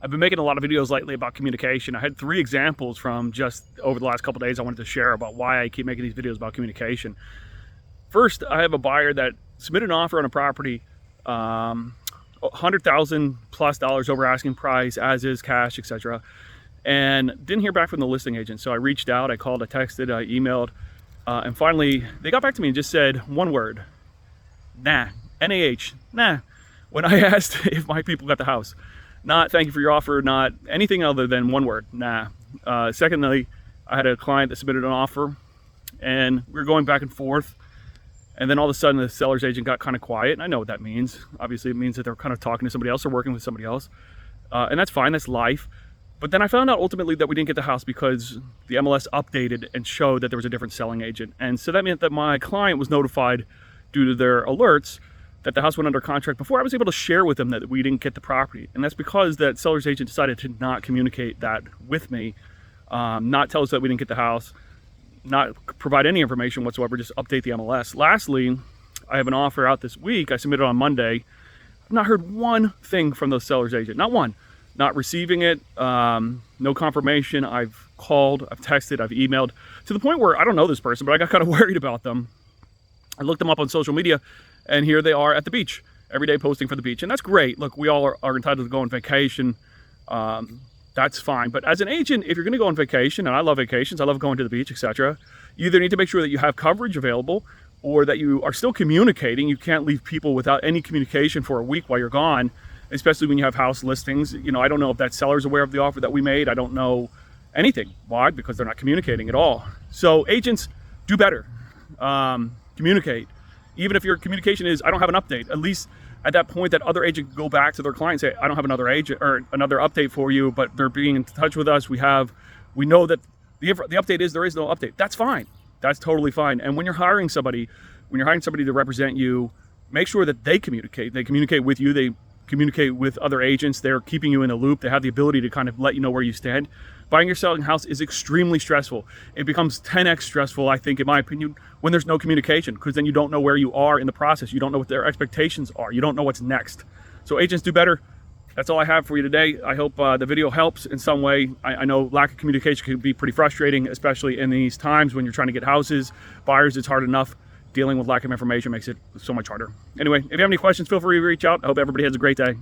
I've been making a lot of videos lately about communication. I had 3 examples from just over the last couple days I wanted to share about why I keep making these videos about communication. First, I have a buyer that submitted an offer on a property, $100,000 plus over asking price, as is, cash, etc. And didn't hear back from the listing agent. So I reached out, I called, I texted, I emailed, and finally they got back to me and just said one word: nah. NAH, nah. When I asked if my people got the house. Not thank you for your offer, not anything other than one word, nah. Secondly, I had a client that submitted an offer and we were going back and forth, and then all of a sudden the seller's agent got kind of quiet, and I know what that means. Obviously it means that they're kind of talking to somebody else or working with somebody else, and that's fine, that's life. But then I found out ultimately that we didn't get the house because the MLS updated and showed that there was a different selling agent. And so that meant that my client was notified due to their alerts that the house went under contract before I was able to share with them that we didn't get the property. And that's because that seller's agent decided to not communicate that with me, not tell us that we didn't get the house, not provide any information whatsoever, just update the MLS. Lastly, I have an offer out this week. I submitted on Monday. I've not heard one thing from the seller's agent, not one. Not receiving it, no confirmation. I've called, I've texted, I've emailed, to the point where I don't know this person, but I got kind of worried about them. I looked them up on social media, and here they are at the beach, every day posting for the beach. And that's great. Look, we all are entitled to go on vacation. That's fine. But as an agent, if you're going to go on vacation, and I love vacations, I love going to the beach, etc., you either need to make sure that you have coverage available or that you are still communicating. You can't leave people without any communication for a week while you're gone, especially when you have house listings. You know, I don't know if that seller's aware of the offer that we made. I don't know anything. Why? Because they're not communicating at all. So agents, do better. Communicate. Even if your communication is, I don't have an update, at least at that point that other agent can go back to their client and say, I don't have another agent or another update for you, but they're being in touch with us. We know that the update is there is no update. That's fine. That's totally fine. And when you're hiring somebody to represent you, make sure that they communicate. They communicate with you. They communicate with other agents. They're keeping you in the loop. They have the ability to kind of let you know where you stand. Buying or selling a house is extremely stressful. It becomes 10x stressful, I think, in my opinion, when there's no communication, because then you don't know where you are in the process. You don't know what their expectations are. You don't know what's next. So agents, do better. That's all I have for you today. I hope the video helps in some way. I know lack of communication can be pretty frustrating, especially in these times when you're trying to get houses. Buyers, it's hard enough. Dealing with lack of information makes it so much harder. Anyway, if you have any questions, feel free to reach out. I hope everybody has a great day.